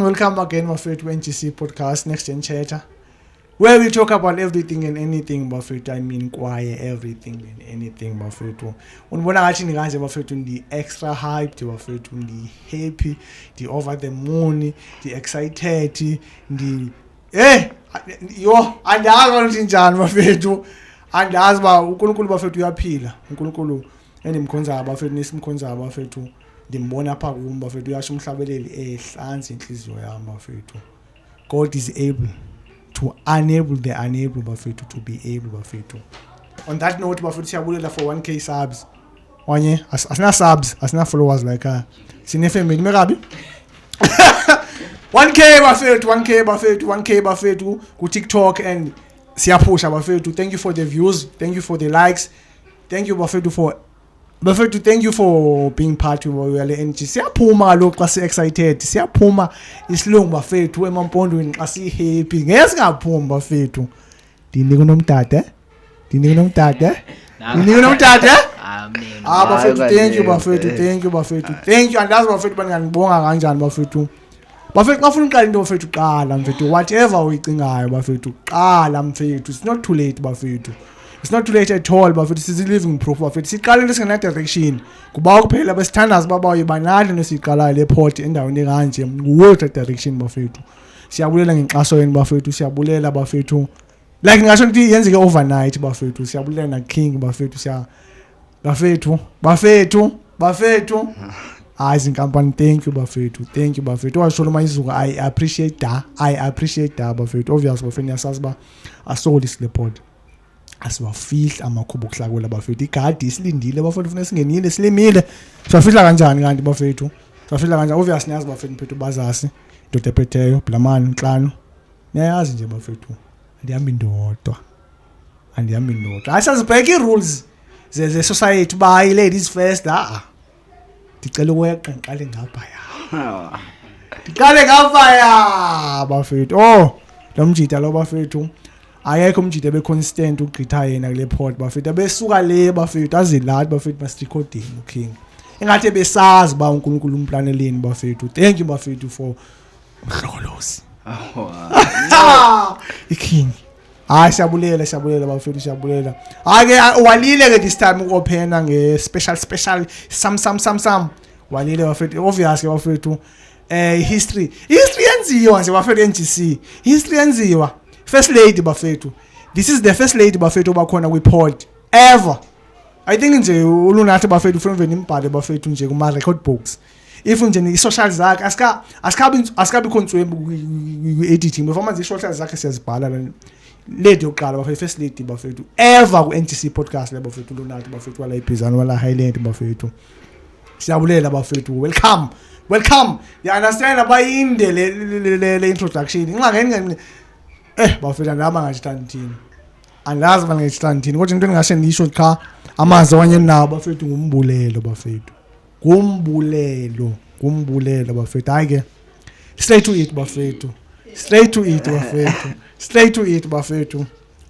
welcome again, Bafethu, NGC podcast, Next Gen Chatter, where we talk about everything and anything, Bafethu. I mean, quiet, everything and anything, Bafethu. Unibona ngathi ninganje Bafethu ndi extra hyped, Bafethu ndi happy, ndi over the moon, ndi excited, ndi yo andazi ukuthi njani Bafethu. Andazi ba uNkulunkulu Bafethu uyaphila. uNkulunkulu endimkhonza Bafethu nesimkhonza Bafethu. Ndimbona apha kum Bafethu uyasho umhlabeleli ehlanza inhliziyo yami Bafethu. God is able to enable the unable Bafethu to be able Bafethu. On that note Bafethu siyabulela for 1k subs. Wanye asina subs, asina followers like sine family mekabi. 1k Bafethu ku TikTok and siyapusha Bafethu. Thank you for the views, thank you for the likes. Thank you Bafethu, thank you for being part of our energy. Siyaphuma kaloku xa si excited, siyaphuma isilungu Bafethu emampondweni xa si happy. Ngeke singaphumi Bafethu. Ndinika unomdade? Amen. Bafethu, thank you Bafethu. Thank you. Andazi Bafethu banganibonga kanjani Bafethu. Bafethu xa ufuna uqala into Bafethu qala Bafethu. Whatever uyicingayo Bafethu qala Bafethu. It's not too late Bafethu. It's not too late at all Bafethu. This is living proof Bafethu. Siqala lesingena direction. Kuba kuphela besithandaza baba yibanali nesiqala le port endaweni kanje. World direction Bafethu. Siyabulela ngenxaso yenu Bafethu. Siyabulela Bafethu. Like ngasho ukuthi yenzeke overnight Bafethu. Siyabulela na King Bafethu. Bafethu. Zinkampani, thank you Bafethu. Washo mayizuka I appreciate that Bafethu. Obviously Bafethu yasazi ba asoli slepod. Asiwafihla amakhubu okuhlakwela Bafethu. Igadi isilindile Bafethu ufuna singenile silimile. Siyafihla kanjani kanti Bafethu? Obviously niyazi Bafethu mphethu bazasi. Indoda ephetheyo, Blamani Nhlanu. Niyazi nje Bafethu. Andihamba indodwa. Asazibheka rules ze society ba ladies first Ndicela ukweqa ngiqale ngapha Bafethu. Lo mjida lo Bafethu. Ayekho umjida ebeconstant ugqitha yena kule port Bafethu. Abesuka le Bafethu azilathi Bafethu mas recording uKing. Engathi besazi ba uNkulunkulu umplaneleni Bafethu. Thank you Bafethu for umhlokolosi. iKing. Siyabulela Bafethu siyabulela. Ake walile ke this time uophena nge special some walile Bafethu. Obviously Bafethu history yenziwa nje Bafethu NGC. History yenziwa. First lady Bafethu. This is the first lady Bafethu bakhona kwi-pod ever. I think nje ulunathi Bafethu ufuna uveni imbhale Bafethu nje kuma record books. If nje ni social zakhe asikabi control editing before manje social zakhe siyazibhala lady yokuqala Bafethu, first lady Bafethu ever ku NGC podcast le Bafethu ulunathi Bafethu wala iBizana wala Highland Bafethu. Siyabulela Bafethu. Welcome. You understand abayinde le introduction. Ngingangeni Bafethu andaba ngajithanda thini. Andazi bangajithanda thini kodwa into engashe ngisho cha amazi wanye nabo Bafethu ngumbulelo Bafethu. Kumbulelo Bafethu. Ayike straight to it Bafethu.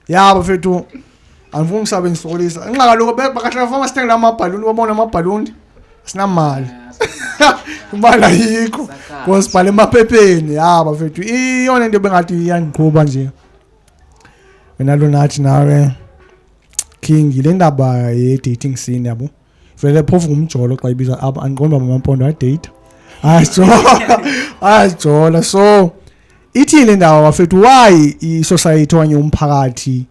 Ya Bafethu. Angifuni ngisabe ngisolisa. Ngiqala bakashaya fama sithenga amabhaluni wabona amabhaluni. Sinamali. Imali yikho. Ngosibhala emaphepheni. Ya Bafethu. Iyona into bengathi iyangiqhuba nje. Wena lo nathi nawe King ile ndaba ye dating scene yabo. Vele phofu ngumjolo xa ibiza aba andiqonda amampondo a date. Ajola so ithi le ndawo Bafethu why I society wanye umphakathi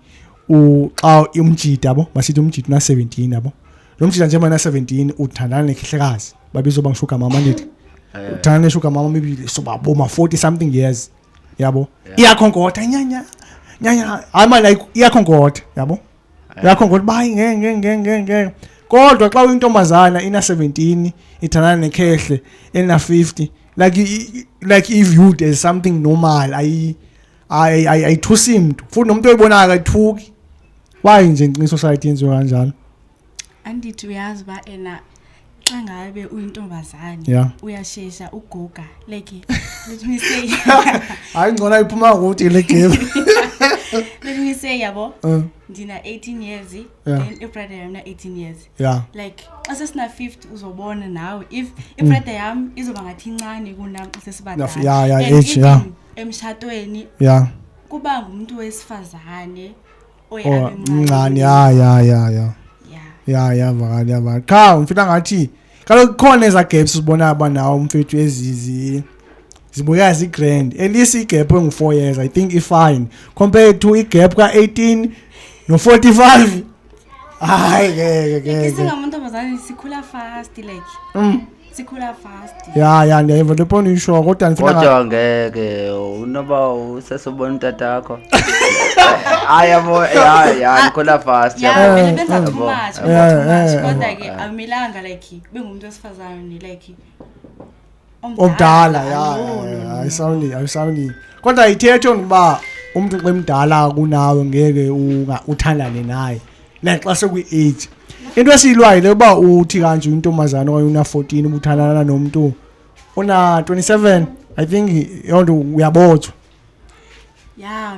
xa umjida yabo masithi umjida na 17 yabo. Lo mjida nje mana 17 uthandana nekhihlekazi babizo bangishuka mama nithi uthandana neshuka mama maybe so baboma 40 something years yabo iyakhonkotha nyanya I'm like iyakhonkotha yabo iyakhonkotha bayi ngeke kodwa xa uyintombazana ina 17 ithandana nekhehle ena 50 like if viewed as something normal ayithusi mntu futhi nomuntu oyibona akathuki why nje society yenziwa kanjalo andithi uyazi ba ena xa ngabe uyintombazane uyashesha ugoga like let me say hayi ngona iphuma ukuthi le game Let me say yabo. Ndina 18 years. Then brother yam na 18 years. Yeah. Like asesina 50 uzobona nawe if brother yam izoba ngathi incane kunami sesibadala. Yeah, age, yeah. Emshadweni. Yeah. Kuba ngumuntu wesifazane oyabemncane. Yeah, vakala. Cha, ngifuna ngathi kaloku khona eza gaps uzibona abanawo umfethu ezizi zibuya zigrand. At least igap engu4 years I think ifine compared to igap ka18 no45. Hayi ke. Singamantombazane sikhula fast like. Sikhula fast. Yeah, ndiyeva le point isho kodwa ngifuna kodwa ngeke unoba usesobona utatakho. Ayabo nikhula fast yabo. Vele benza too much kodwa ke amilanga like bengumuntu wesifazane like omdala ayisound kodwa ithetho ngoba umuntu xemdala kunawe ngeke uthandane naye like xa sekwi age into esiyilwayo leba uthi kanje intombazana okanye una 14 ubuthandana nomuntu una 27 I think yonto uyabothwa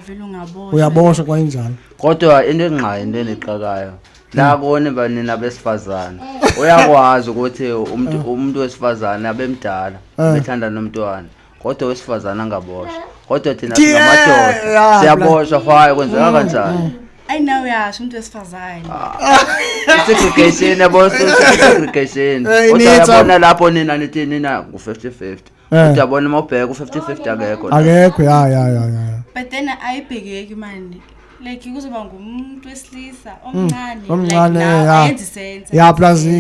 vele uyaboshwa kwanjalo kodwa into engxayo into enixakayo la kone banina besifazana uyakwazi ukuthi umuntu wesifazana abemdala bethanda nomntwana kodwa wesifazana angaboshwa kodwa thina singamadoda siyaboshwa hayi kwenzeka kanjani I know yasho umuntu wesifazane segregation segregation kodwa yabona lapho nina nithi nina u50-50 kodwa yabona mawubheka u50-50 akekho ya but then ayibhekeki manje like kuzoba ngumuntu wesilisa omncane ayenzi sense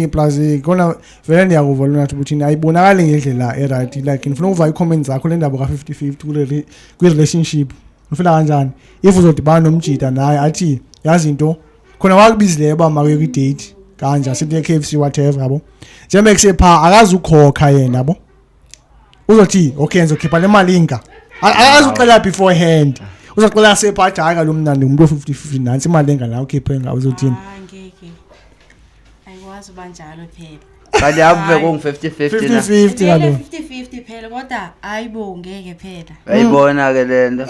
plus kona vele ndiyakuvola nathi ukuthi ayibonakala ngendlela eright like ngifuna ukuva i-comments zakho le ndaba ka50-50 kwi-relationship ufila kanjani if uzodibana nomjida naye athi yazi into khona wakubizile ba make kwi-date kanja sithi KFC whatever yabo njengoba kusepha akazi ukhokha yena yabo uzothi okay ngizokhipha le mali inga akazucela beforehand uzoxela sepha hayi lo mnandi umuntu 50-50 nansi imali enga la ukhiphe nga uzothini ngeke ayikwazi banjalo phela kanti akuve kungu50-50 50-50 kalo 50-50 phela kodwa ayibo ngeke phela ayibona ke lento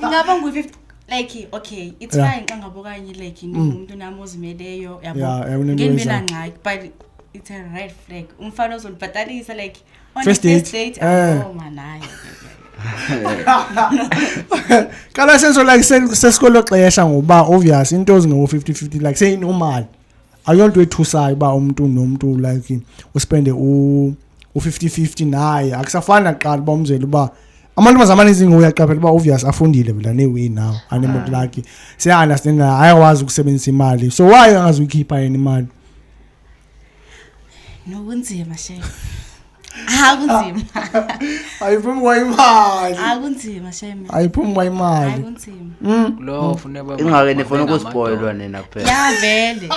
ingaba ngu50 like okay it's fine xa ngabo kanye like umuntu nami ozimeleyo yabo ngimina ngxaki but it's a red flag umfana ozonibhatalisa like on first date oh manayo kala senso like sesikolo xesha ngoba obvious into ezingo 50-50 like say normal ayonto ethusayo ba umuntu nomuntu like uspende u50-50 naye akusafana qala ba umzelo ba amantombazana izingo uyaqaphela ba obvious afundile vela newe now anemoto lakhe siya understand ayawazi ukusebenzisa imali so why angazuyikhipha yena imali nokunzima shehe akunzima ayiphuma imali akunzima sheme ayiphuma imali akunzima lo ufune ba ingake nifuna ukuspoilwa nina kuphela ya vele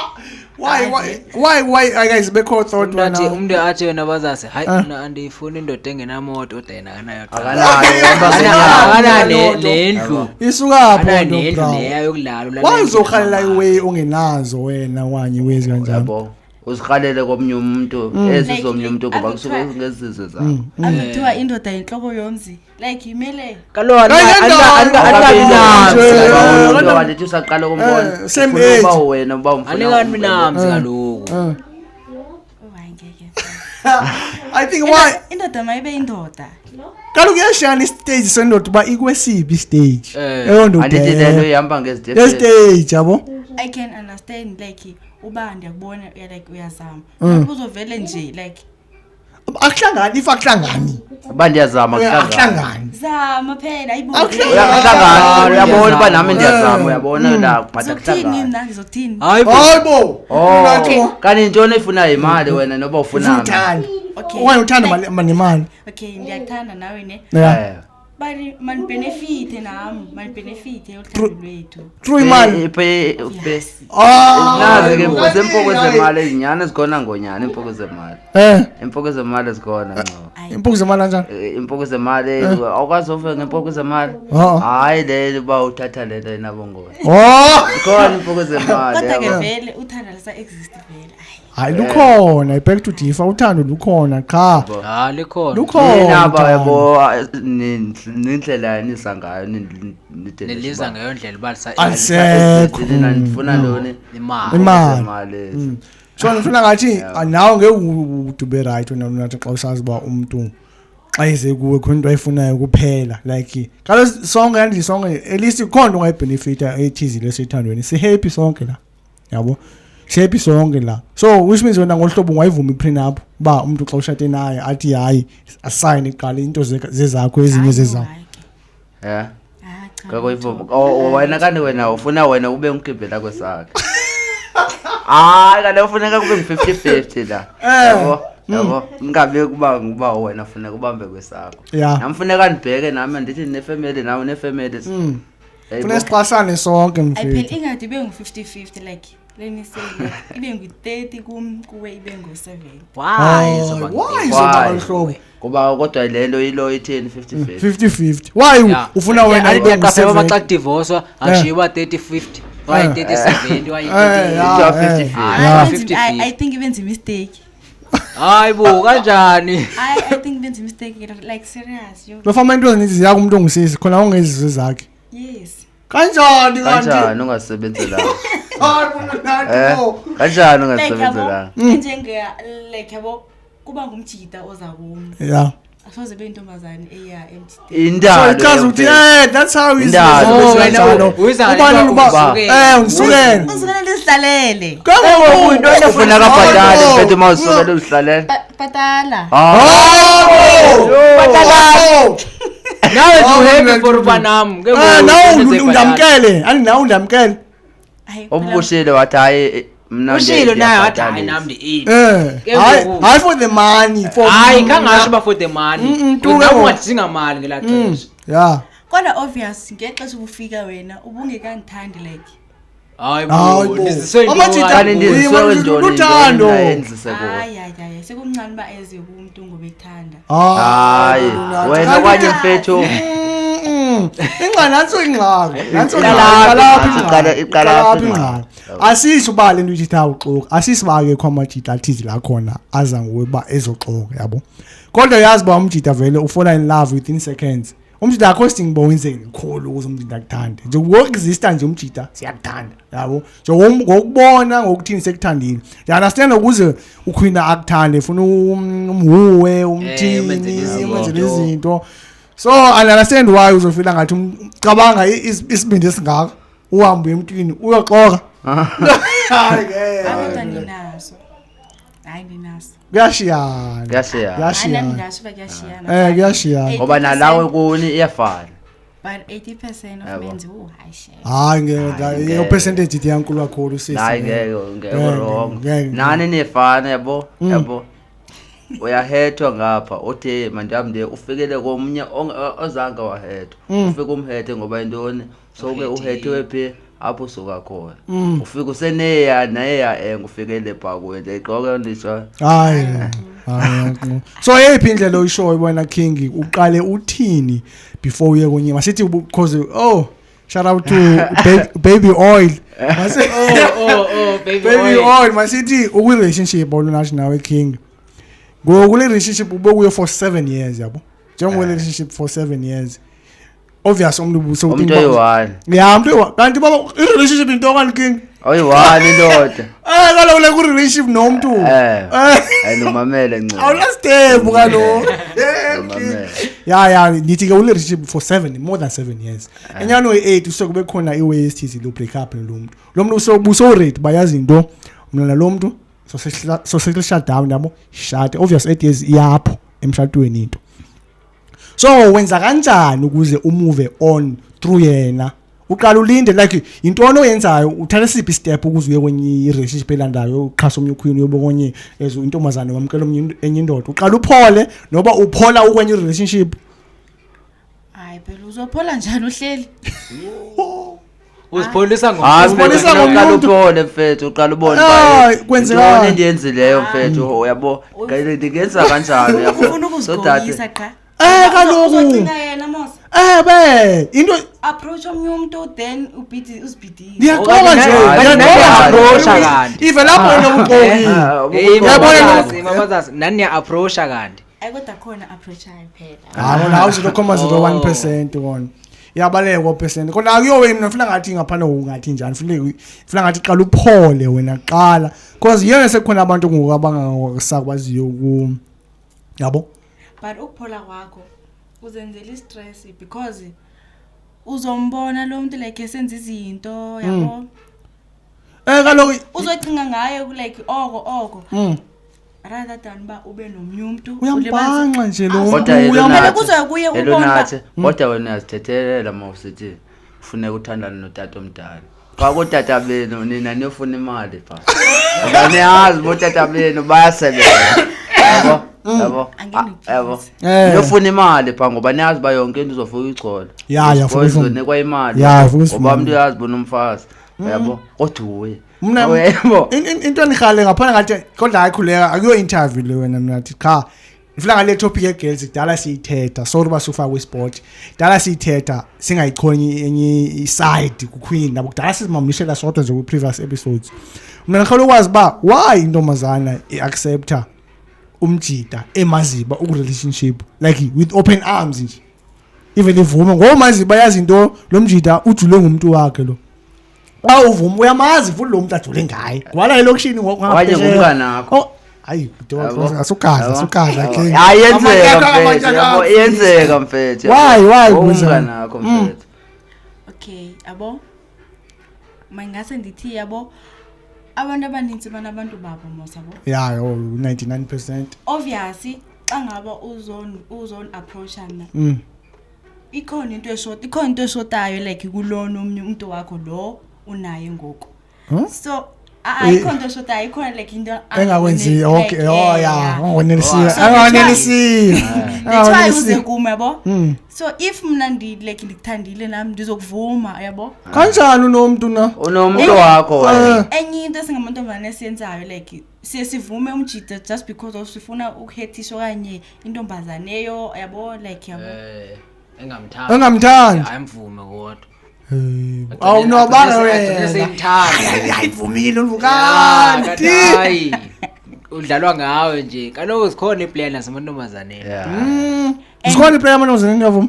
why guys bekho thought nathi umuntu athi wena bazase hayi mina andifuni indoda engenamoto kodwa yena akanayo akanayo nendlu isuka hapo nendlu leyo yokulala wazokhalela iway ongenazo wena wanye wezi kanjani yabo uzikhalele komnye umuntu ezizomnye umuntu ngoba kusuke ngezizwe zakho akuthiwa indoda inhloko yomzi like imele kalona walethi usaqala kumbona same uba wena uba umfuna anikani minamzi kaloku ngeke I think why indoda mayibe indoda kaloku yashana istage sendoda ba ikwesibi stage eyondoda andithi lento ihamba ngezidebe stage yabo I can understand like uba ndiyakubona like uyazama uzovele nje like akuhlangani if akuhlangani ba ndiyazama akuhlangani zama phela ayibo uyahlangana uyabona ba nami ndiyazama uyabona la kuphatha kuhlangana mina ngizothini hayibo kanti intoni efuna imali wena noba ufuna uthanda okanye uthanda nemali okay ndiyakuthanda nawe ne bari man benefit nami man benefit yothando lwethu through imali nazi ke impoko zemali ezinyana zikhona ngonyana impoko zemali impoko zemali zikhona ngco impuku zemali kanjani impuku zemali awukwazi uve ngempuku zemali hayi le ba uthatha lento enabongoni khona impuku zemali kodwa ke vele uthanda lisa exist vele hayi lukhona back to differ uthando lukhona cha likhona naba yabo nindlela yanisa ngayo niliza ngayo ndlela balisa nifuna ntoni imali so ngifuna ngathi nawe ngeke udube right wena unathi xa usazi ba umuntu xa ize kuwe khona into ayifunayo kuphela like kalo sonke yandi sonke at least khona ungayibenefita ethizi lesithandweni si happy sonke la yabo happy sonke la so which means wena ngohlobo ungayivuma iprenup ba umuntu xa ushate naye athi hayi assign iqala into zezakho ezinye zezakho wena kanti wena ufuna wena ube ngigibela kwesakhe kale ufuneka kube ngu50-50 la yabo ngabe kuba wena ufuna ubambe kwesakho namfuneka nibheke nami ndithi nefamily nawe nefamily funa siqasane sonke mfethu ayiphela ingadi ibe ngu50-50 like leni say ibe ngu30 kuwe ibe ngu7 why so kuba kodwa lento ilo itheni 50-50 why ufuna wena ibe ngu7 baxa divorce ashiba 30-50 why 30-70 why 50-50 I think even a mistake hayi bo kanjani I think benza mistake like serious yo lo fama into ezininzi yakho umuntu ongusisi khona ungezizwe zakhe yes kanjani ungasebenzela kanjani ungasebenzela njenge like yabo kuba ngumjida oza kumo asoze bentombazane eya emtideni indalo so ichaza ukuthi that's how is ubani usukela lesihlalele kangoko into efuna kabhatali mfethu mawusukela usihlalele patala nawe you happy for banam nawe undamkele obushile wathi hayi ushilo naye wathi hayi namdi hayi for the money hayi kangasho ba for the money ungawadinga imali ngelaxesha kodwa obvious ngexesha ubufika wena ubungekangithandi like hayi bo ndiziswe uthando hayi sekumncane ba eze kumuntu ngoba ekuthanda hayi wena kwanye mfethu ingqananso ingxaki iqala asisho ba lento ithi awuxoka asisiba ke kwamajita athizi la khona aza nguwe ba ezoxoka yabo kodwa yazi ba umjita vele ufona in love within seconds umjita akho sidinga bowenzeni kholo ukuze umjita akuthande nje wo-exista nje umjita siyakuthanda yabo nje ngokubona ngokuthini sekuthandile you understand ukuze ukhwina akuthande funa umhuwe umthini umenzele izinto so I understand why uzofila ngathi ucabanga isibindi esingaka uhambe emntwini uyoxoka kuyashiyana ngoba nalawe kuni iyafana but 80% of men's hayi percentage ithi yankulu kakhulu sisi hayi ngeke wrong nani nefana yabo uyahethwa ngapha uthi mandamde ufikele komnye ozanga wahethwa ufike umhethe ngoba intoni so ke uhethwe phi apho suka khona ufika useneya naye ufikele phako nje iqoke ndisho hayi so yephi indlela oyishoyo bona King uqale uthini before uye kunye masithi because shout out to baby oil baby oil masithi ukwi relationship olunathi nawe King ngokule relationship ubokuye for 7 years yabo njengoku relationship for 7 years obvious umuntu oyi-1 umuntu kanti baba i-relationship into kanti King oyi-1 indoda kaloku le ku-relationship nomuntu nomamele ncane awulastepu kaloku ya nithi-ke ule-relationship for more than 7 years enyani we-8 usekube khona i-ways thizi lo-break up lo muntu uso-rate bayazi into mna nalo muntu so-shut down yabo shate obvious 8 years iyapho emshadweni into so wenza kanjani ukuze umove on through yena uqala ulinde like intoni oyenzayo uthatha siphi step ukuze uye kwenye relationship elandayo uqhasa omnye ukhwini uyobonye ezo intombazane wamkela enye indoda uqala uphole noba uphola ukwenye relationship hayi phela uzophola njani uhleli uzipholisa Uzipholisa ngomuntu ubone mfethu uqala ubone kwenzeka into enzileyo mfethu uyabo ngiyenza kanjani yabo ufuna ukuzigqokisa cha kaloku yena mos into approach omunye umuntu then uzibhidile ngiyaqoka nje approach kanti even lapho nobuqoki mamazazi nani ya approach kanti kodwa khona approach phela la 0.01% wona iyabaleka percent kodwa akuyowe mina ngifuna ngathi ngaphana ungathi njani ngifuna ngathi qala uphole wena qala because yena sekukhona abantu ngokabangakwaziyo yabo but ukuphola kwakho uzenzela istress because uzombona lo muntu like esenza izinto yabo kaloku uzocinga ngaye like oko rather than ba ube nomunye umuntu uyambanqa nje lo uyamphela kuzoya kuye ubona kodwa wena uyazithethelela mawusithi ufuna ukuthandana notata omdala kwakutata benu nina niyofuna imali pha nganiyazi botata benu bayasebenza yabo niyofuna imali pha ngoba niyazi ba yonke into uzofika uyichola uzonikwa imali ngoba umuntu uyazi bona umfazi yabo kodwa uwe mina into enihale ngaphana ngathi kodwa ayikhuleka akuyo interview le wena nathi cha ngifuna ngale topic ye girls dala siyithetha sorry basufa ku sport dala siyithetha singayichonyi enye side ku queen nabo dala sizimamishela sodwa nje ku previous episodes mina ngikhala ukwazi ba why intombazana iaccepta umjida emaziba uku relationship like with open arms nje even ivuma ngomaziba yazi into lo mjida ujule ngumuntu wakhe lo uvuma uyamazi futhi lo muntu ajule ngaye kwala elokishini waye ngumngana wakho hayi asukaza ke yenzeka mfethu why ngumngana wakho mfethu okay yabo mangase ndithi yabo abantu abaninzi banabantu babo mosabo 99% obviously xa ngaba uzone approachana ikhona into eshotayo like kulona omunye umuntu wakho lo unaye ngoku so ikhona into eshotayo ikhona like into engakwenzi okay ngonelisiwe that's why uze kuma yabo so if mina like ngikuthandile nami ndizokuvuma yabo kanjani unomuntu unomuntu wakho enye into esingamantombazane esiyenzayo like sivume umjida just because of sifuna ukuhethisha kanye intombazaneyo yabo like yabo engamthandi ayimvume kodwa awunobanga wena sengithanda ayivumile uvukanti hayi udlalwa ngawe nje kaloku sikhona iplayer nasemantombazaneni sikhona iplayer amantombazaneni ngiyavuma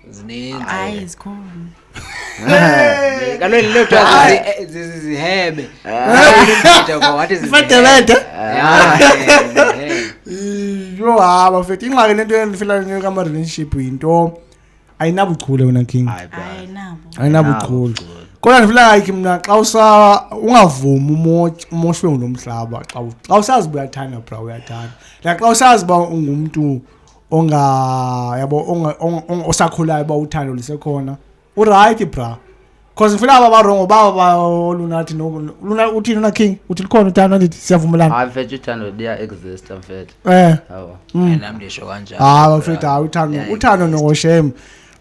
zininzi hayi sikhona kaloku lelo zihebe what is fadebede yo haba mfethu ingxaki lento endifila ngekama relationship into ayinabuchule wena king ayinabuchule kodwa ngifila like mina xa ungavumi umoshwe ngomhlaba xa usazi uyathanda bra uyathanda like xa usazi ba ungumuntu osakhulayo ba uthando lisekhona uright bra because ngifila aba wrong baba lunathi luna uthini na king uthi likhona uthando ndithi siyavumelana hayi mfethu uthando liya exist mfethu hawo nami ndisho kanjani mfethu uthando noshame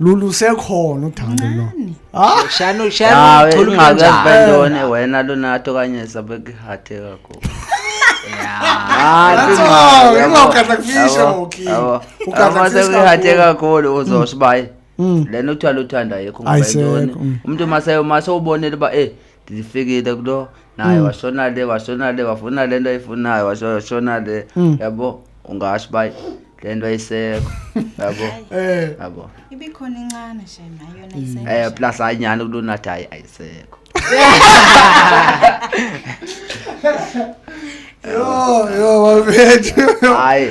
lulusekhona uthando lo shano ingakazibendone wena lunato kanye sabekhathe kakhulu ngokhatha kufisha okay ukhathe kakhulu uzoshibaye lena uthwala uthanda yekho ngoba intoni umuntu mase ubonile ba ndifikile kulo naye washona le wafuna lento ayifunayo washona le yabo ungasho bayi lento ayisekho yabo ibikhona incane shema yona ayisekho plus anyani kulunatha ayisekho yo wafethu hayi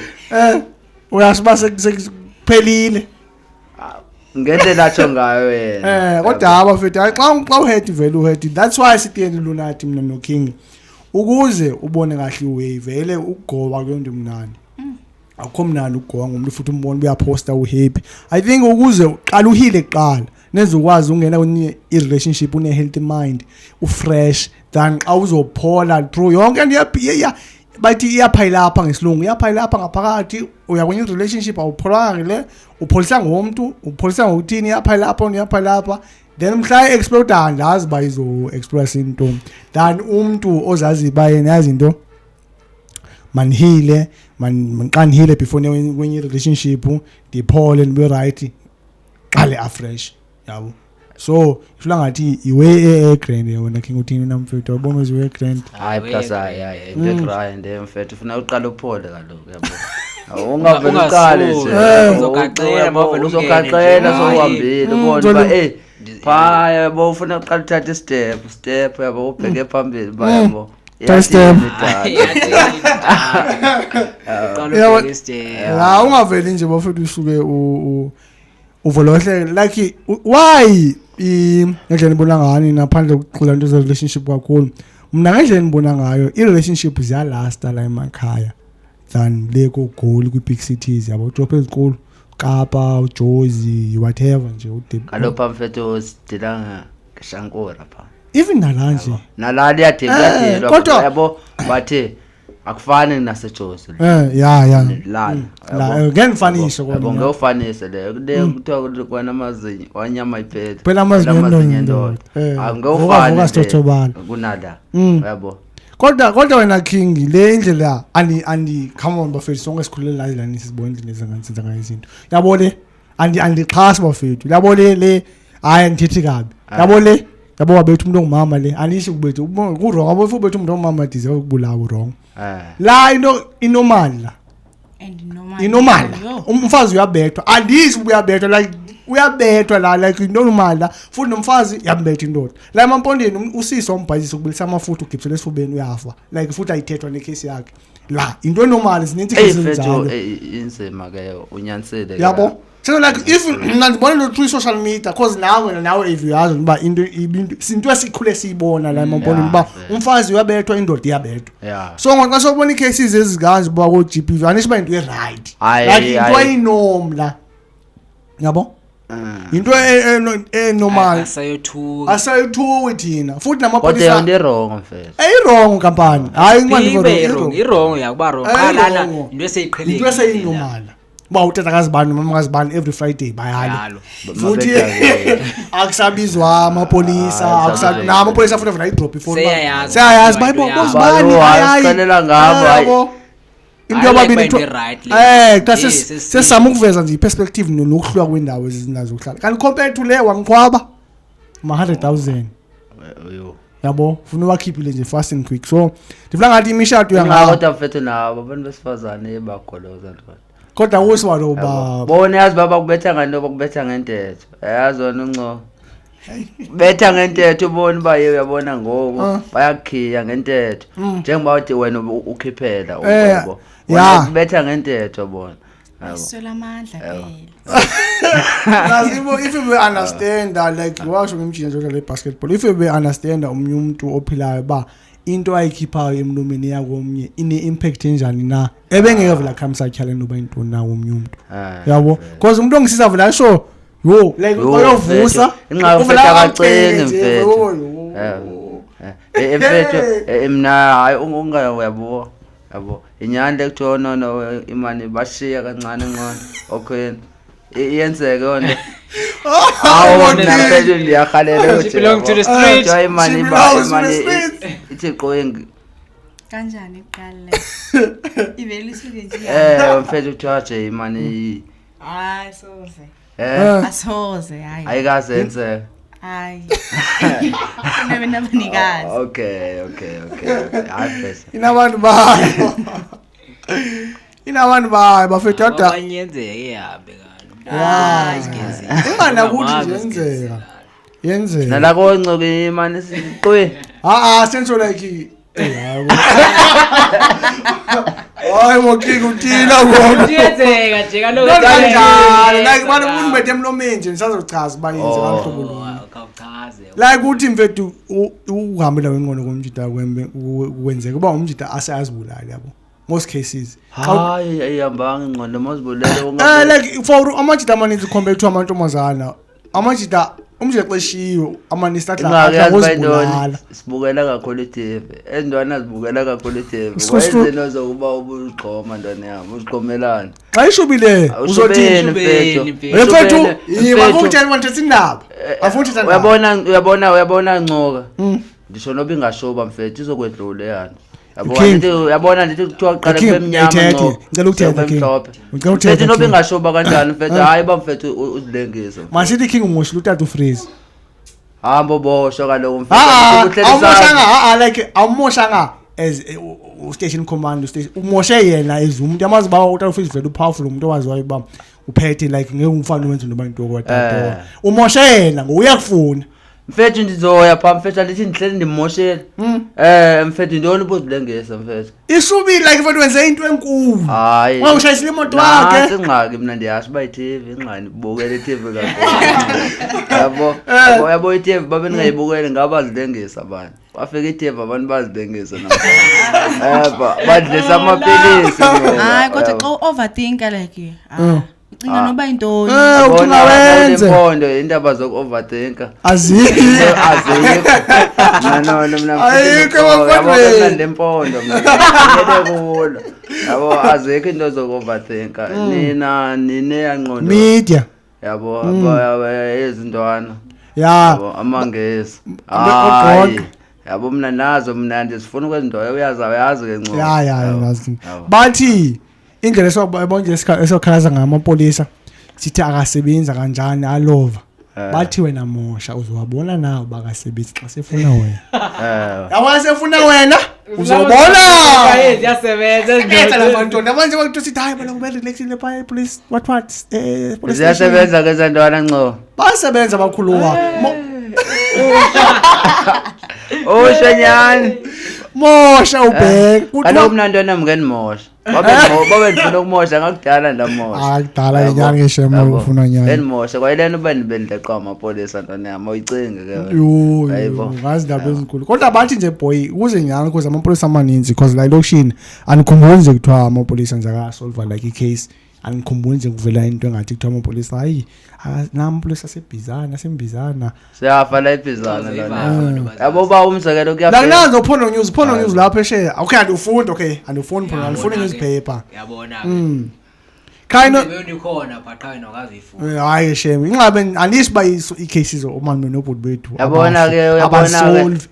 uyasiba sekuphelile ngendlela atsho ngayo wena kodwa haba mfethu xa uhead vele uhead that's why sitiyeni lunathi mina no king ukuze ubone kahle uwave vele ugoba kwento mnani akho mnani ugoba ngomuntu futhi umbone uyaposta uhappy I think ukuze uqala uhile kuqala nezokwazi ungena kwenye relationship une healthy mind ufresh than xa uzophola through yonke ndiyaphia bathi iyaphayila lapha ngesilungu iyaphayila lapha ngaphakathi uya kwenye relationship awupholanga le upholisa ngomuntu upholisa ngokuthini iyaphayila lapha then mhla explode andazi ba izo explore into than umuntu ozazi ba yena yazi into manhile manqanhile before when relationship diphole nibe right qale afresh yabo so ifuna ngathi iwe grand yona king uthini namfethu ubona iwe grand hayi plus hayi background mfethu ufuna uqala uphole kaloku yabo ungaveli nje uzogaqela sohambile ubona ba phaya bo ufuna uqala uthatha step yabo ubheke phambili bayabo la ungaveli nje bafethu usuke uvolohle like why ngendlela nibona ngani naphandle ukuxoxa into ze relationship kakhulu mina ngendlela nibona ngayo I relationship ziyalasta la emakhaya than le ko goal kwi big cities yabo drop ezikolo Kapa uJozi whatever nje kalopha mfethu sidilanga ngeshankora pha even nalanje nalali yadilwa yabo bathe akufani naseJozi yeah la ngengifanisho kodwa bongeofanise le kuthiwa kwana amazinyo wanyama iphela phela amazinyo ndo angofani kunala yabo kodwa wena king le indlela andi come on bafethu sonke sikhulela la nisibona indlela ezenza ngayo izinto yabo le andi xhasa bafethu yabo le hayi andithethi kabi yabo le yabo wabethu umuntu ongumama le anisho kubethu kurong abo futhi bethu umuntu ongumama deserve ukubulawa wrong la into inormal la inormal umfazi uyabethwa andisi uyabethwa like uyabethwa la like normal la futhi nomfazi yambetha indoda la emampondeni usiso umbhayisi ukubilisa amafutha ugibisela esifubeni uyafa like futhi ayithethwa necase yakhe la into normal sininthi izinto inzima ke unyanisele yabo so like if ngibona lo through social media cause nawe if uyazi uba into sinto esikhule siyibona la emampondeni ba umfazi uyabethwa indoda iyabethwa so ngoba sobona icases ezikanje ba ko GBV anishiba into right like into ayinomla yabo into normal asayithuki thina futhi namapolisa kodwa wrong mfethu wrong kampani hayi wrong yakuba wrong qalana into eseyiqhelile into eseyinormal ba utata kazibani mama kazibani every Friday bayalo futhi akusabizwa amapolisa akusabi namapolisa futhi avela idrop ifoni seyayazi bayibona zibani ayaqalela ngabo into yababili sesizama ukuveza nje iperspective nokuhlwa kwendawo ezinazo ukuhlala kanti compared to le wangiqhwaba ma 100,000 yabo ufuna wakhiphile nje fast and quick so ndifuna ngathi imishado yanga kodwa mfethu nabo abantu besifazane ebagoloza nto kodwa woswalo baba bona yazi baba kubetha ngani bakubetha ngentetho yazona unco betha ngentetho ubona ba uyabona ngoku bayakhiya ngentetho njengoba uthi wena ukhiphela ngoba betha ngentetho bona ayisola amandla phela Nazibo if we understand that like washo ngemjini nje le basketball if we understand umuntu ophilayo ba into ayikhiphayo emlomeni yakomnye ine impact enjani na ebengeke vela khamsatyhale noba into na omnye umuntu yabo because umuntu ongisiza vela sho yo like oyovusa uvela akacene mfethu mfethu mina hayi ungayabo yabo inyande kuthiwa no imani bashiya kancane ngqondo okay iyenzeke yona awona mfethu ndiyakhalela ukuthi belong to the street imani ithi qoyengi kanjani iqale ivele isuke nje mfethu uthathe imani hayi soze asoze hayi ayikazenze hayi nebe nabanikazi okay ayifesa inabantu bayo bafethu kodwa abanyenzeke ihambe ingana ukuthi yenzeka nala koncoke imani siqwe senso like hayi moking uthina kuyenzeka nje kaloku like bani umuntu bethe emlomeni nje nisazochaza bayenze kanhlobo lo awuchaze like uthi mfethu uhambela wenqondo komjida kwenzeka kuba umjida asayazibulala yabo most cases hayi ayihambanga ingqondo mazibulele ungabe like for amajida amaninzi compared to amantombazana amajida umjida xeshiwe amanisatla ngazibulala sibukela kakhulu iTV endwana zibukela kakhulu iTV wayezeno zokuba ubugqoma ntwana yami uziqomelana xa ishubile uzothini mfethu mfethu yima ukuthi wanthethe indaba Afuthi uyabona Ncoka. Ngisho noba ingashoba mfethu izokwedlula yani. Yabona ndithi kuthiwa qala kubemnyama ngicela ukuthetha mhlophe. Mfethu noba ingashoba kanjani mfethu hayi bamfethu uzilengise. Masithi King umoshile utata uFreeze. Hambo bosho kaloku mfethu like awumoshanga as station command station umoshe yena umuntu yamazi ba utata uFreeze vele upowerful umuntu owaziwayo ba uphethe like ngeke umfana wenze noba into kodwa umoshe yena nguyakufuna mfethu ndizoya pha mfethu alithi ndihleli ndimoshela mfethu ndiyona ubuzilengisa mfethu ishubile like mfethu wenze into enkulu hayi wawushayisile imoto yakhe singxaki mina ndiyasho ba iTV ingxani ibukele iTV kakhulu yabo iTV babe ningayibukeli ngabazilengisa abantu bafika iTV abantu bazilengisa namhlanje badlisa amapilisi hayi kodwa xa overthinker like Cinga noba into uthunga wenze impondo indaba zoku-overthinker azikho mina ayikho yabo impondo kulo yabo azikho into zoku-overthinker nina niyangqondo media yabo ezintwana yabo amangezi hayi yabo mina nazo mina ndisifuna ukwenzinto uyazi ke Ncoka ya bathi indlela esibonje esikhalaza ngamapolisa sithi akasebenza kanjani alova bathi wena mosha uzowabona nawe bakasebenzi xa sefuna wena yabona sefuna wena uzobona yasebenza ezenza labantwana manje bakuthi sithi hayi bona kube relaxile pha police what police ziyasebenza ke zantwana Ncoka basebenza bakhulu wabo Shanyani mosha ubheka kaloku mna ntwana mngenimosha babe ndifuna ukumosha ngakudala ndamosha akudala inyani ngeshema ufuna nyani benimosha kwayilena ube ndibendileqa amapolisa ntwana yami uyicinge ke yo ngazi ndaba ezinkulu kodwa bathi nje boy ukuze nyani because amapolisa amaninzi because la location anikhumbuli nje kuthiwa amapolisa nje akasolve like icase anikhumbuli nje kuvela into engathi kuthiwa amapolisa hayi namapolisa sembizana siyafa la ibhizana lana yabo ba umzekelo kuyafika la nazo uphono news lapha eshe okay andifuni phona andifuni newspaper yabona kind of khona phathayo nokazifuna hayi shame ingabe anisiba icases omama nobhuti bethu yabona ke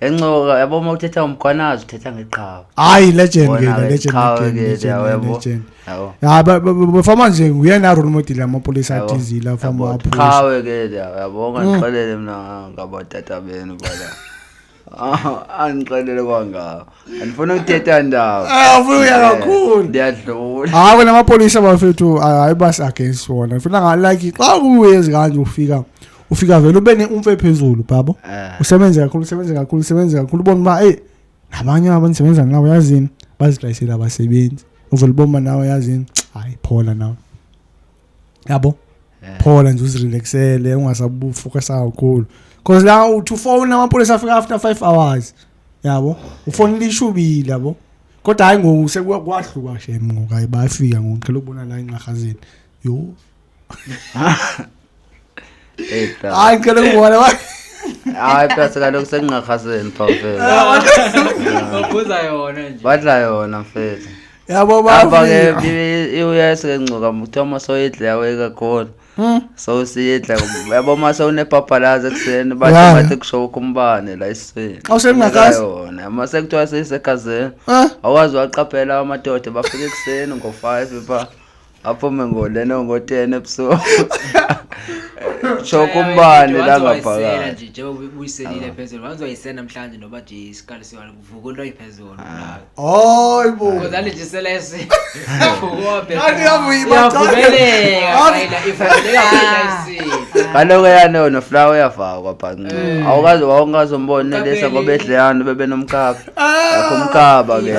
Encoka yabo uma uthetha umkhwanazi uthetha ngeqhawe hayi legend ya bafama nje uyena role model amapolisa athizila fama apho qhawe ke yabonga ngixolele mina ngabatata benu bala angixolele kwangawo andifuna ukuthetha ndawo ufuna uya kakhulu ndiyadlula hayi wena amapolisa bafethu hayi bas against wona ngifuna nga like xa kuyezi kanje ufika vele ube neumfe phezulu babo usebenza kakhulu ubona ba nabanye abantu sebenza nawe yazini bazidlayisela abasebenzi uvela ubona nawe yazini hayi phola nawe yabo phola nje uzirelaxele ungasabufocus kakhulu because la to phone amapolisa afika after 5 hours yabo ufone lishubile yabo kodwa hayi ngoku sekukwahluka shame ngoku hayi bayafika ngoku ngicela ukubona la inqahazeni yo hayi ngicela ukubona hayi phela kaloku sekungahazeni phela babuza yona nje badla yona mfethu yabo bafika uyese ke Ncoka mthoma soyidla yawe kakhulu so siyidla yabo mase unepapalaza ekseni bathi kushoka umbane la isweni awusengakazi yona mase kuthiwa sesegazeni awazi waqaphela amadoda bafika ekseni ngo5 pha aphume ngolena ngo10 ebusuku shoka umbane la ngaphakathi nje njengoba ubuyiselile phezulu wanzoyisena namhlanje noba nje isikali siwala kuvuka into ayiphezulu hayibo kodwa nje selese Ani kaloku yana noflower uyafakwa phansi awukazombona lesa ngoba edleyana bebe nomkhaba yakho umkhaba ke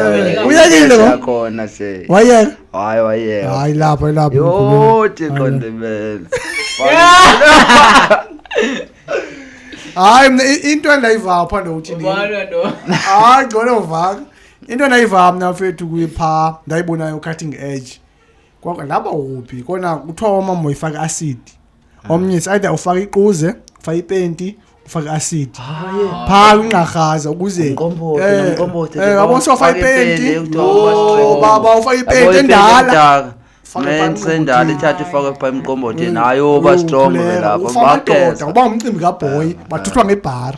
uyekile yakhona se wayeka hayi lapha yo tiqondebele hayi into endayiva phanda uthi ni hayi ngcono uvaka into endayiva mina mfethu kuyipha ndayibonayo cutting edge kwakho laba uphi kona kuthiwa umama uyifaka acid omnye either ufaka iquze ufaka ipenti ufaka acid pha unqahaza ukuze umqombothi yabo sofaka ipenti baba ufaka ipenti endala Sendala ithatha ifake pha emqombotheni hayo ba strong belapha bakhetha uba umcimbi kaBoy bathuthwa ngebar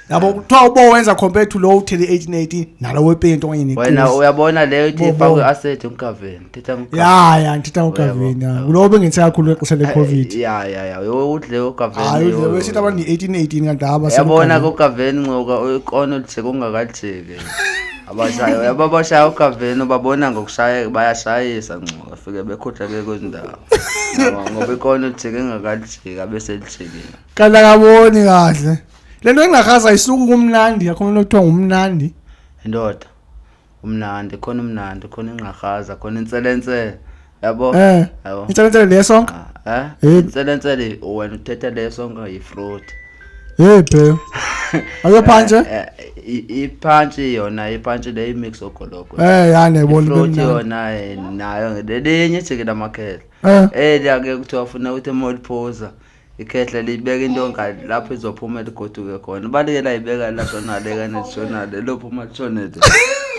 yabo kuthiwa ubo wenza compared to low uthele 18 nalo wepento kanye neqiniso wena uyabona leyo ithi ifake asset uMkaveni thetha ya ngithetha uGaveni kulo bengenze kakhulu exesha leCovid ya udle uGaveni hayi udle wesithi abantu 18 kanti aba yabona kuGaveni ncoka iqono lithe kungakathike abashayo yababashaya uGaveni babona ngokushaya bayashayisa ncoka afike bekhutha kwezindawo ngoba iqono lithe kungakathike bese lithekile kala kaboni kahle lento engakhaza isuku kumnandi yakho nokuthiwa ngumnandi indoda umnandi khona ingqakhaza khona inselense yabo yabo inselense le song inselense le wena uthetha le song yifruit phela ayo phanje iphantsi yona iphantsi le mix ogoloko yani yabona fruit yona nayo lelinye ijikela amakhehla ake kuthiwa ufuna ukuthi emolphoza ikhehla libeka into ngale lapho izophuma ligoduke khona balekela ibeka lapho naleka netshonale lophuma litshonete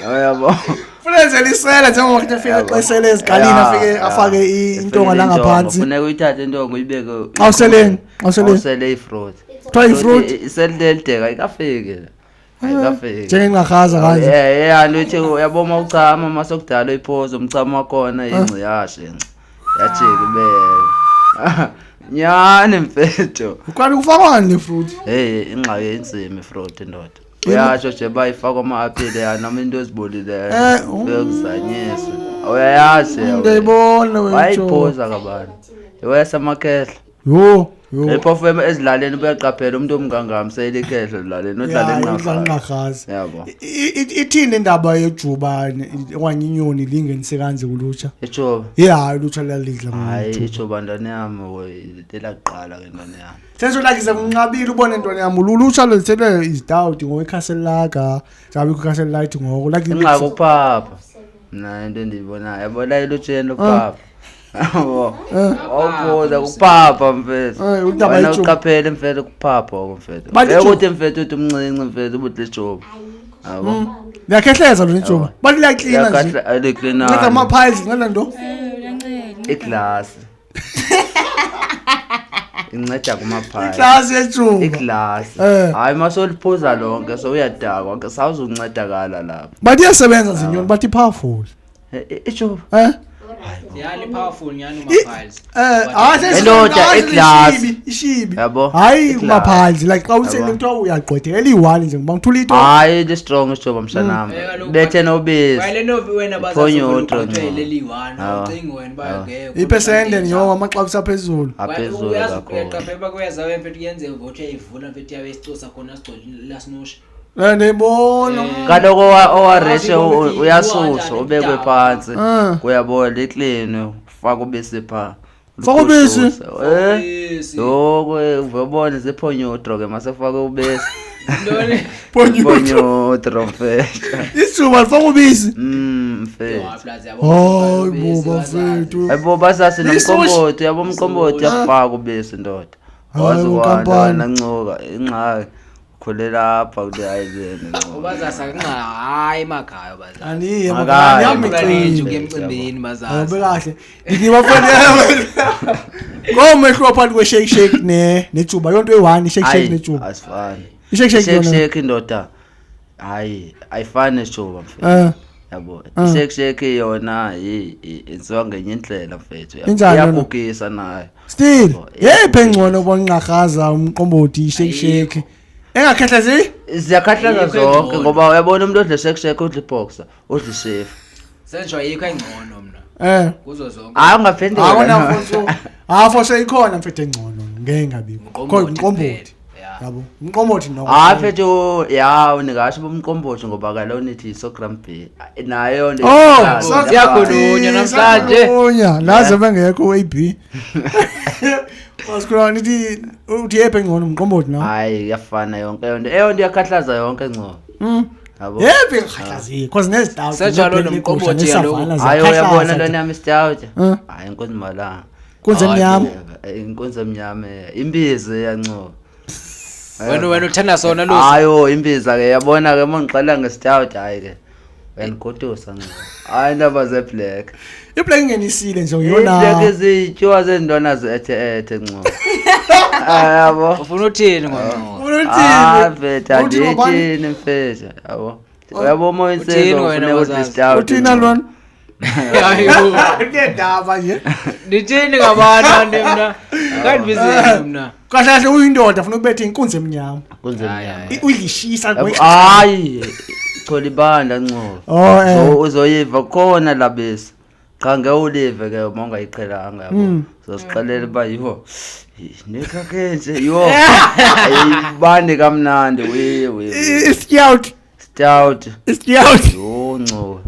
yabo fulenze lisela njengoba kufika exesele ezigalini afake intonga la ngaphansi ufuna uyithathe intonga uyibeke awusele ifruit try fruit iselideka ikafike ayikafike njengengakhaza kanje andithi uyaboma uchama masokudala iphozo umchamo wakhona ingciyashe yajika ibe nyane mfethu ukwani kufakwani le fruit ingxaki enzima ifruit indoda uyasho nje bayifaka ama-apile yanoma into ezibolileyo bekuzanyisa uyayazi ngiyibona wethu wayiphoza kabantu iwesamakhehla ephofu ezilaleni buyaqaphela umuntu omngangami seyilikhehla ezilaleni odlala engqakhaza yabo ithini indaba yejuba okanye inyoni lingenise kanze kulutsha ijuba ulutsha lalidla hayi ijuba ndane yami delaqala ke ndane yami senzo lakize kunqabile ubone intwana yami ulutsha lolithele izidawudi ngowekhaseli laka zabe kukhaseli light ngoko like inqaka ukuphapha mina into endiyibonayo yabona ilutsheni lokuphapha awubuza kuphapha mfethu wena uqaphele mfethu kuphapha mfethu ukuthi mfethu uthi umncinci mfethu ubuthi lijoba yabo ngiyakhehleza lo lijoba bali liyaklina nje aliklina ngenza ama-piles ngalento iglass inceda kuma-piles iglass yejuba iglass hayi masoliphuza lonke so uyadakwa ke sawuzuncedakala lapho bathi iyasebenza zinyoni bathi powerful ijuba yali powerful nyani uma-piles endoda iglass ishibi yabo hayi kuma-piles like xa usele kuthiwa uyagqwethela iyi-1 nje ngoba ngithula into hayi li-strong ijoba mshanami bethe nobisi ipesende niyo amaxabiso aphezulu aphezulu kakhulu kuyeza wemfethu kuyenzeka ukuthi uyayivula mfethu yabe isicosa khona sigcole lasinosha ndiyibona kaloku owareshe uyasuswa ubekwe phansi kuyabona iklini faka ubisi phaa faka ubisi uvebona ziphonyodro ke masefake ubisi phonyodro mfethu isijuba lifaka ubisi mfethu hayi buba mfethu hayibo basasi nomqombothi yabo umqombothi yafaka ubisi ndoda wazi wena ncoka ingxaki khule lapha kule ayizene ubazasa hayi emakhaya bazasa aniye yami ngemcimbini bazasa bekahle ngibafana ngomehlo phakathi kwe-shake shake nejuba yonto eyi-1 i-shake shake nejuba asifani i-shake shake indoda hayi ayifani nejuba mfethu yabo i-shake shake yona yenziwa ngenye indlela mfethu iyagugisa nayo still yephi engcono bonqahaza umqombothi i-shake shake engakhehlezi ziyakhahlaza zonke ngoba uyabona umuntu odle shake udle boxer udle chef senjwa yikho engcono mina kuzo zonke ungaphendula awona mfethu ikhona mfethu engcono ngeke ngabikho umqombothi yabo umqombothi no mfethu unikasho bomqombothi ngoba kaloku nithi isogram B nayo nje siyakhulunywa namhlanje laze bengekho AB Asikhona nithi uthi yephi engcono umqombothi no hayi yafana yonke eyonto yakhahlaza yonke engcono yabo yephi ngakhahlazi cause nezidawudi senjalo nomqombothi yaloko hayi uyabona lona yami isitawudi hayi inkonzo malanga inkonzo emnyama inkonzo emnyama imbizi yancoka wena uthanda sona lo hayo imbiza ke yabona ke mongixela ngesitawudi hayi ke wena godusa nje hayi indaba ze black iplug ingenisile nje Iplug uyona izitshwa zendona zethe nco. Yabo. Ufuna uthini ngoNcoko? Veta ndithini mfethu yabo. Uyabo moya Uthini inselo wena ufuna bazazi? udisturb. uthina lona Hayibo. kuyendaba nje Ndithini ngabantu mina? Kanti bizini mina. kahle kahle uyindoda ufuna ukubetha inkunzi emnyama Kunzemnyama. uyishisa Hayi. Chola ibanda nco. oh Uzoyiva khona labesi. Cha ngewulive ke uma ungayiqhelanga yabo. Sosiqalela ba yiho. Nekhakenze yo. Ayibande kamnandi we. iscout Yo nco.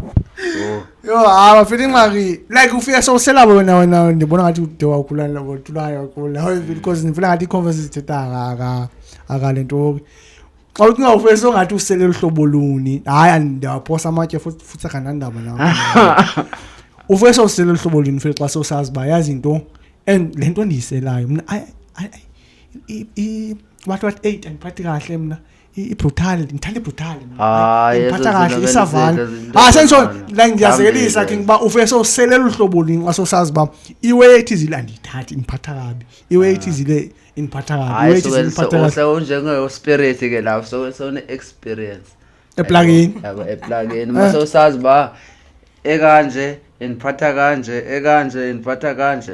yo bafika ingxaki like ufika sowusela wena ndibona ngathi ude wakhulana labo tulaya kula because ngifuna ngathi iconference ithetha akalento xa ucinga ufike songathi usele uhlobo luni hayi ndiyaphosa amatye futhi akanandaba nawo ufike sowusele uhlobo luni futhi xa sowusazi ba yazi into and lento ndiyiselayo mina what 8 andiphathi kahle mina i-brutal ngithanda i-brutal ngiphatha kahle isavana senso la ngiyazekelisa king ba ufike sowuselela uhlobo lini xa sowusazi ba iweight izile andithathi ngiphatha kabi iweight izile iniphatha kabi iweight izile iniphatha kabi so njenge spirit ke lapho so ne experience eplugin yabo eplugin mase usazi ba ekanje iniphatha kanje iniphatha kanje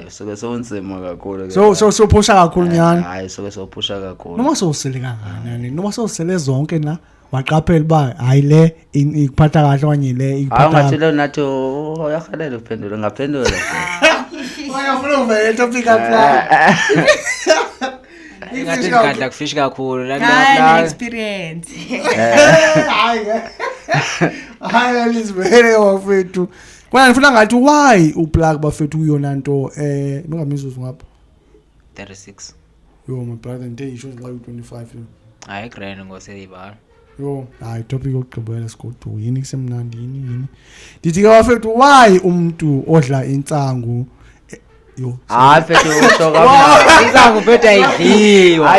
soke sonzima kakhulu ke so phusha kakhulu nyani hayi soke sophusha kakhulu noma sowusele kangakanani noma sowusele zonke na waqaphela ba hayi le ikuphatha kahle okanye le ikuphatha ngathi lo nathi uyahalela uphendula ngaphendula uyafuna uvele topic apha Ngathi ngikadla kufish kakhulu Hayi experience. hayi lizivele wafethu kwana ngifuna ngathi why uplug bafethu uyona nto ningamizuzu ngapha 36. yo my brother nte isho la 25 yo Hayi grand ngoseyibala. yo hayi topic yokugqibela sigodu yini kusemnandi yini ndithi ke bafethu why umuntu odla intsangu yo fethu ushoka Izangu phethe ayidliwa.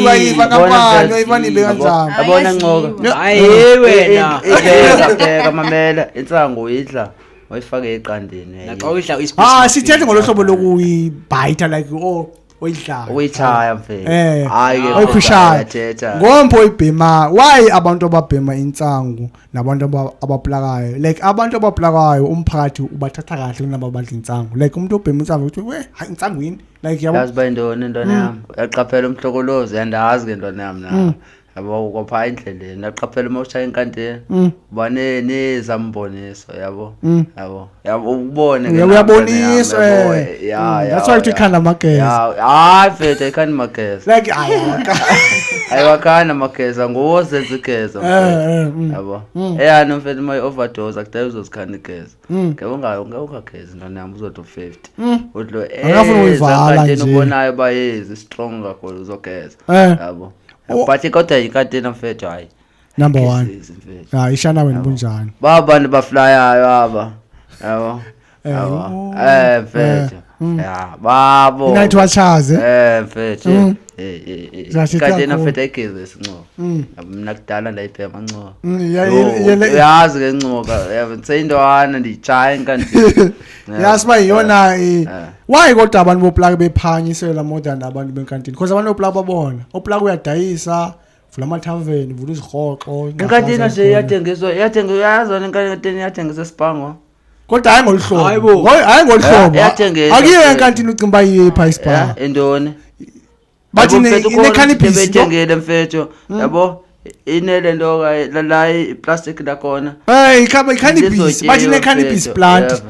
wayiva kampani ayivani kanjani yabona ncoka Hayi wena. Ibeka mamela insangu uyidla oyifake eqandeni Naxa uyidla uyispice. sithethe ngolohlobo lokuyibhayitha like oyidla uyithaya mfethu hayi ke oyikhushayo ngompho ibhema why abantu ababhema intsangu nabantu abaplakayo like abantu abaplakayo umphakathi ubathatha kahle kunabo badla intsangu like umuntu obhema intsangu uthi we hayi intsangu yini like yabo yazi bayindoni intwana yami uyaqaphela umhlokolozi yandazi ke intwana yami na yabo kopha endleleni yaqaphela uma ushaya inkantini banene zamboniso yabo ukubone ke uyabonisa that's why uthi khanda mageza hayi fethu ikhanda mageza like ayiwakhanda mageza ngozenza igeza yabo eyani mfethu uma overdose akudala uzozikhanda igeza ke ungageza intwana yami uzothi 50 udlo angafuna uyivala nje ubonayo bayezi strong kakhulu uzogeza yabo but kodwa inkantini mfethu hayi number 1 ishana wena bunjani babantu baflyayo aba yabo mfethu babo night watchaze mfethu inkantini mfethu ayigeze sincoka mina kudala ndayibhema ncoka uyazi ke ncoka seyindwana ndijaya inkantini yazi ba yona why kodwa abantu boplug bephanyisela more than abantu benkantini because abantu boplug babona oplug uyadayisa vula amathaveni vula izirhoxo inkantini nje iyathengiswa uyazona inkantini iyathengiswa Spango kodwa hayi ngolihlobo hayi ngolihlobo akuyiyo enkantini ucimba yipha ispa endoni bathi ne cannabis bethengele mfethu yabo inele nto la iplastic la khona hey cannabis bathi ne cannabis plant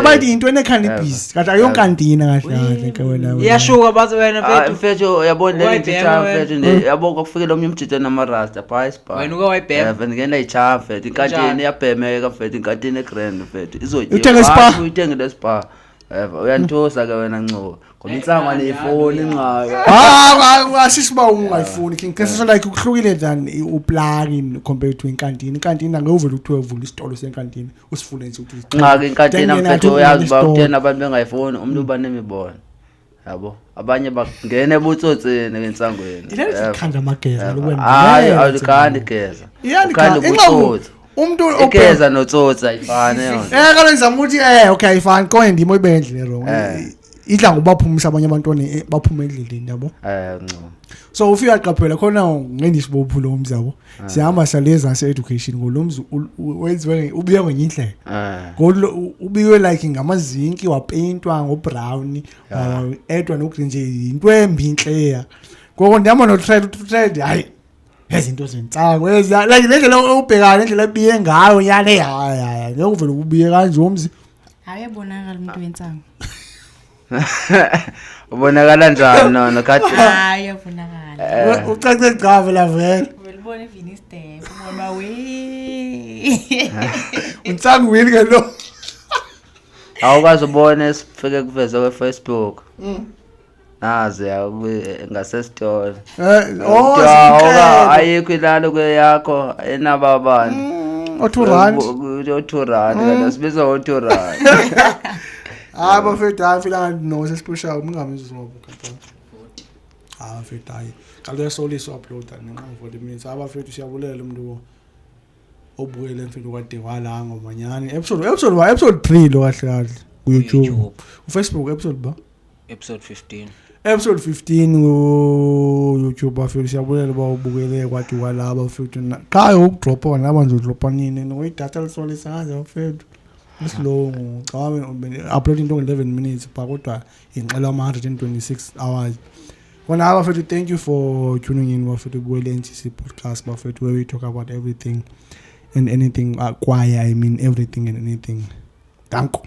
bathi into ene cannabis kade ayonkantina kahle ke wena iyashuka bathi wena mfethu yabona le ngitha mfethu yabo kufike lo myumjito namarasta phaispa wena uke wayibhema ngena ichava mfethu inkantini iyabhemeka mfethu inkantini egrand mfethu izotyiwa uyithengele spa uyanthosa ke wena ncoka ngoba intsangu aneyifoni ingxaka asisiba ungayifuni king kese like ukuhlukile than uplug compared to inkantini angevela ukuthiwa uvula isitolo senkantini usifune nje ukuthi ingxaka inkantini mfethu uyazi ba kuthena abantu bengayifoni umuntu uba nemibono yabo abanye bangena ebutsotseni kensangweni ikhanda mageza hayi awukhandi geza ukhanda ubutsotsi umuntu igeza notsotsi ayifane yona kaloku ngizama ukuthi okay ayifani konke ndimo ibe endlini wrong idla ngobaphumisa abanye abantwana baphuma endleleni yabo ngco so ufika qaphela khona ngendisibophu lo mzabo sihamba saleza se-education ngolomzi wenziwe ubiye kwenye indlela ubiwe like ngamazinki wapaintwa ngobrown edwa nokuthi nje into embi inhleya ngoko ndihamba no-trade hayi ezinto zentsango like lendlela ubhekana lendlela ebiye ngayo yale hayi ngeke uvele ubiye kanje umzi ayebonakala umuntu wentsango ubonakala njani nona kade hayi ubonakala ucace gqave la vele welibona ivini step ubona we untsango wini ke lo awukazi ubone sifike kuveza kwe-Facebook nazi ngasesitolo ayikho ilalo kweyakho enababani othurandi kana sibiza othurandi hayi bafethu hayi fila no sesipusha ungamizwa bafethu hayi kaloku soliswa upload ngenxa 40 minutes bafethu siyabulela umuntu obukele mfethu kade kwala ngomanyani episode 3 lo kahle kahle ku YouTube Facebook episode 15 episode 15 ku YouTube bafethu siyabulela ubukele kwade kwala bafethu cha ukudrop ona laba nje udropa nini ngoyidatha lisolisa kanje bafethu slow cawe upload into 11 minutes kodwa inqela 126 hours kona bafethu thank you for tuning in bafethu kuwele NTC podcast bafethu where we talk about everything and anything choir I mean everything and anything danko